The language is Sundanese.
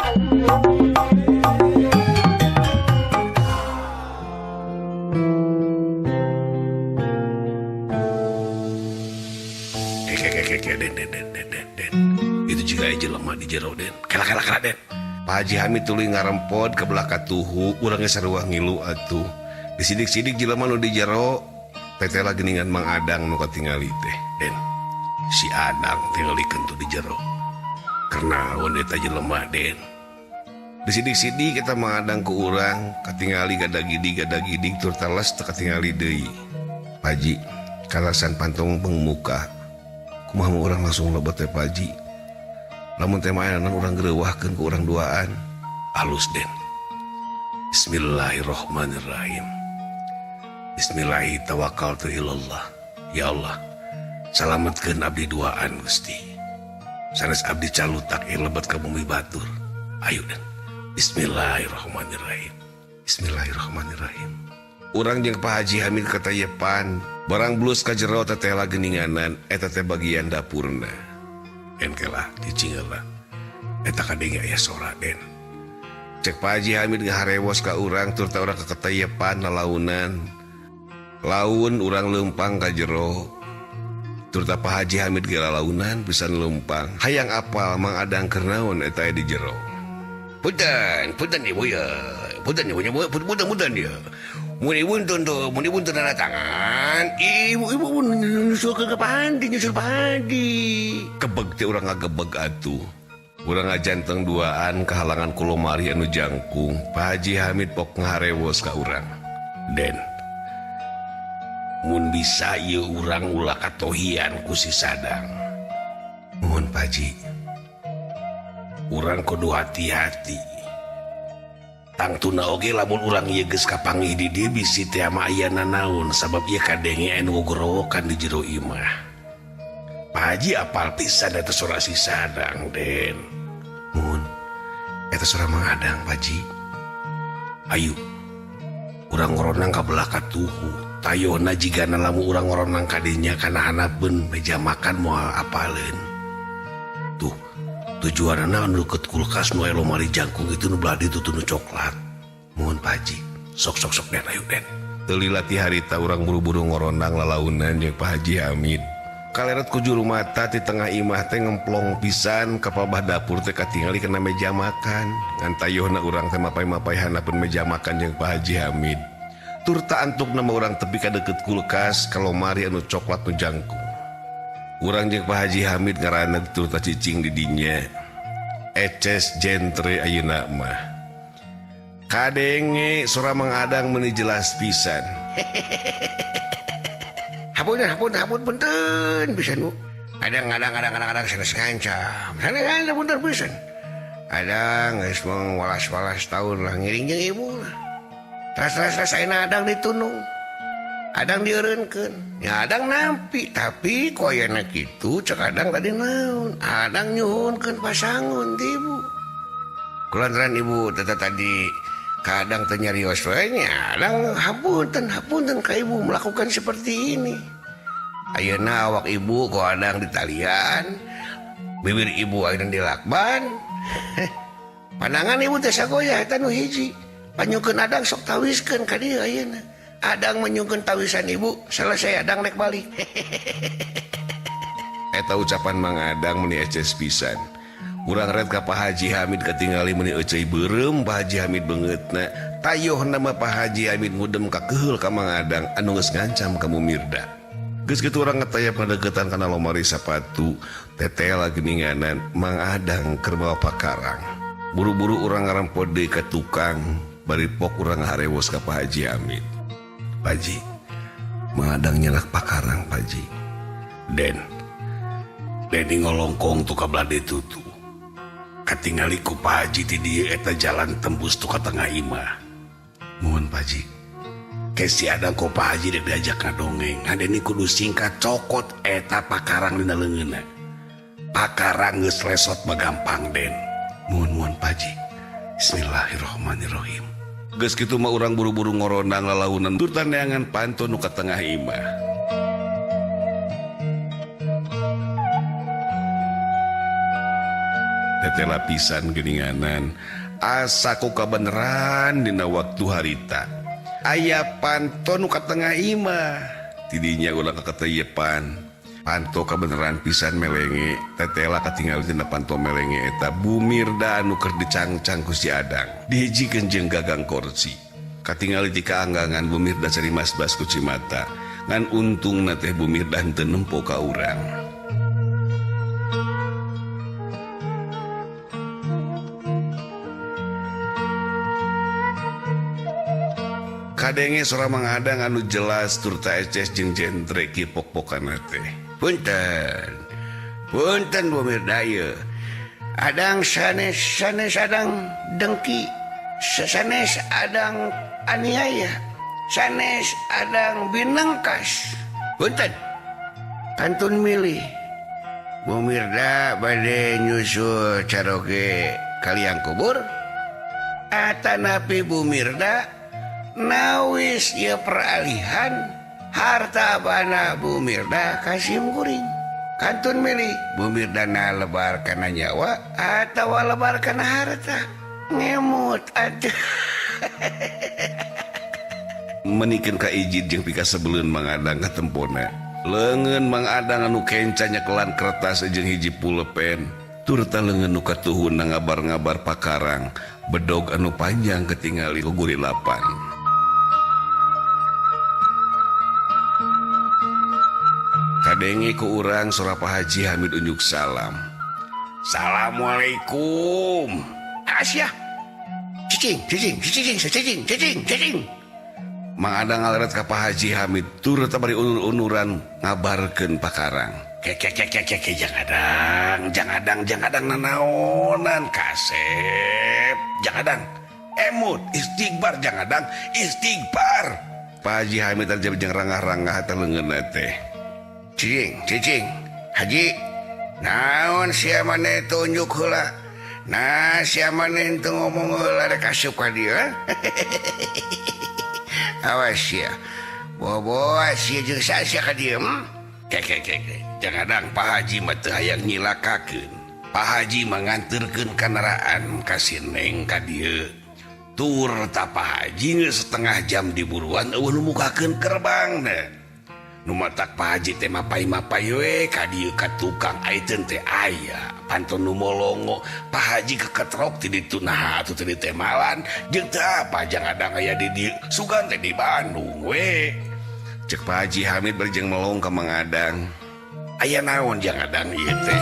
Den. Itu juga aja lemah di jero Den. Kela Den. Pak Haji Hamid tuluy ngarempod ke belakang tuhu, urangnya sarua ngilu atuh. Disidik-sidik jelema nu di jero, tetela geuningan Mang Adang nu katingali teh, Den. Si Adang tingalikeun tuh di jero. Karena wanita jelema Den. Disidik-sidik kita Mang Adang ku urang, katingali gadag-gidig tur talas teu katingali deui. Pak Haji, kalasan pantong pengmuka. Kumaha urang langsung lebet teh Pak Haji. Lamun teh maenan urang gereuwahkeun ku urang duaan. Alus Den. Bismillahirrahmanirrahim. Bismillahi tawakkaltu ilallah. Ya Allah, salametkeun abdi duaan Gusti. Sanes abdi calutak lebet ka bumi batur. Ayo Den. Bismillahirrahmanirrahim. Bismillahirrahmanirrahim. Urang jeung Pak Haji Hamid katayepan, barang blus ka jero tetela geuninganan eta teh bagian dapurna. Engkelah dicingeula. Eta kadenge aya sora Den. Cek Pak Haji Hamid ngaharewos ka urang tur teh urang kakatayepan lalaunan. Laun urang leumpang ka jero. Tur teh Pak Haji Hamid ge lalaunan pisan leumpang. Hayang apal Mang Adang keur naon eta di jero. Punten ibu ya. Punten ya. Mun ibu teu tanda tangan, ibu nyusul ke pandi. Kebeg teh urang ngagebeg atuh. Urang ngajanteng duaan kehalangan ku lomari anu jangkung. Pak Haji Hamid pok ngaharewos ka urang. Den. Mun bisa ieu urang ulah katohian ku si Sadang. Mun Pak Haji. Urang kudu hati-hati. Tangtuna oge lamun urang ieu geus kapanggih di dieu bisi teh ama ayana naon sabab ieu kadenge anu gogorowokan di jero imah. Pak Haji apal pisan eta sora si Sadang Den. Mun eta sora Mang Adang Pak Haji. Ayo urang ngoronang ka belakang tuhu. Tayona jigana lamun urang ngoronang ka dinya kana hanapeun meja makan moal apaleun. Tuh tujuanna anu deket kulkas nu aya lomari jangkung itu nu belah ditu nu coklat. Mohon Pak Haji, sok Den ayo Den. Teu lila ti harita urang buru-buru ngoronang lalaunan jeung Pak Haji Hamid. Kaleret ku juru mata ti tengah imah teh ngemplong pisan ka pabah dapur teh katingali kana meja makan. Ngan tayeuhna urang teh mapai-mapai hanapeun meja makan jeung Pak Haji Hamid. Tur ta antukna mah urang tepi ka deukeut kulkas ka lomari anu coklat nu jangkung. Urang jeung Pak Haji Hamid ngaranna tur ta cicing di dinya. Eces jentre ayeuna mah. Kadenge sora Mang Adang meuni jelas pisan. Hampun punten pisan Bu. Adang sanes ngancam. Sanes punten pisan. Adang geus mung walas-walas taun lah ngiring jeung ibu lah. Tas ayeuna Adang ditunung. Adang dieureunkeun. Ya Adang nampi, tapi koyana kitu cek Adang tadi naon. Adang nyuhunkeun pasangun ti Ibu. Kulantaran Ibu tadi ka Adang teh nyarios we nya. Adang hapunten ka Ibu melakukan seperti ini. Ayeuna awak Ibu ku Adang di talian, bibir Ibu ayeuna dilakban. Pandangan Ibu teh sagoyah eta nu hiji. Panyukeun Adang sok tawiskeun ka dieu ayeuna. Adang menyungkeun tawisan Ibu, selesai Adang nek balik. Eta ucapan Mang Adang meuni eces pisan. Urang red ka Pak Haji Hamid katingali meuni euceuy beureum Pak Haji Hamid beungeutna. Tayohna mah Pak Haji Hamid ngudem ka keheul ka Mang Adang anu geus ngancam ka Mumirda. Geus kitu urang ngatayap ngadeukeutan kana lomari sapatu, tetela geuninganan Mang Adang keur bawa pakarang. Buru-buru urang ngarempod deui ka tukang, bari pok urang ngaharewos ka Pak Haji Hamid. Pak Haji, Mang Adang nyelak pakarang Pak Haji. Den ngolongkong tu ka belah ditu tu. Katingali ku Pak Haji ti dieu eta jalan tembus tu ka tengah imah. Mohon Pak Haji. Kesi Adang ku Pak Haji dek diajak ngadongeng. Ngadeni kudu singkat cokot eta pakarang dina leungeunna. Pakarang geus lesot mah gampang Den. Mohon Pak Haji. Bismillahirrahmanirrahim. Geus kitu mah urang buru-buru ngoronang lalaunan tur tandeangan pantun nu ka tengah imah. tete lapisan geninganan asaku kabeneran dina waktu harita aya panto nu ka tengah imah tidinya ulah kaketeyepan panto kabeneran pisan melenge tetela katinggal dina panto melenge eta Bumirda anu keur dicangcang ku si Adang dihijikeun jeung gagang korsi katingali ti kaanggangan Bumirda cari mas-bas ku Cimata ngan untungna teh Bumirda henteu nempo ka urang. Kadenge sora mangadang anu jelas turta eces jeung jentre kipok-pokan teh. Punten Bumirda ieu. Adang sanes adang dengki, sanes adang aniaya, sanes adang binengkas. Punten. Kantun milih. Bumirda bade nyusul caroge kaliang kubur. Atanapi Bumirda nawis ya peralihan harta bana Bumirda kasih kuring kantun milih Bumirda na lebar kana nyawa atau lebar kana harta ngemut aduh menikeun ka ijid jeung pika sebeleun mangadang ka tempona leungeun mangadang anu kencanya kelan kertas jeung hiji pulpen turta leungeun nu katuhun ngabar-ngabar pakarang bedog anu panjang ketingali ku guri lapan. Kadenge ku urang surah Pak Haji Hamid unjuk salam. Assalamualaikum. Asyah. Cicing. Mang Adang ngalaret ka Pak Haji Hamid turut bari unur-unuran ngabarkeun pakarang. Kek jangadang nanaonan kasep. Jangadang emut istighbar jangadang istighbar. Pak Haji Hamid terjadi jeung rangah-rangah teh leungeunna teh. Cicing Haji naon sia maneh tunjuk heula nah sia maneh teu ngomong heula rek asup ka dieu awas sia bobo sia jeung sia ka dieu kek jangadang Pak Haji mah teu hayang nyilakakeun Pak Haji manganterkeun kendaraan ka si Neng ka dieu tur ta Pak Haji geus setengah jam diburuan eueuh nu mukakeun gerbangna nu matak Pak Haji teh mapai-mapai we ka dieu ka tukang ayeuna teh aya pantun nu molongo Pak Haji keketrok ti ditu nah atuh teh di Temalan jeung teu apa jangadang aya di dieu sugan teh di Bandung we cek Pak Haji Hamid bari jeung melong ka Mang Adang aya naon jangadang ieu teh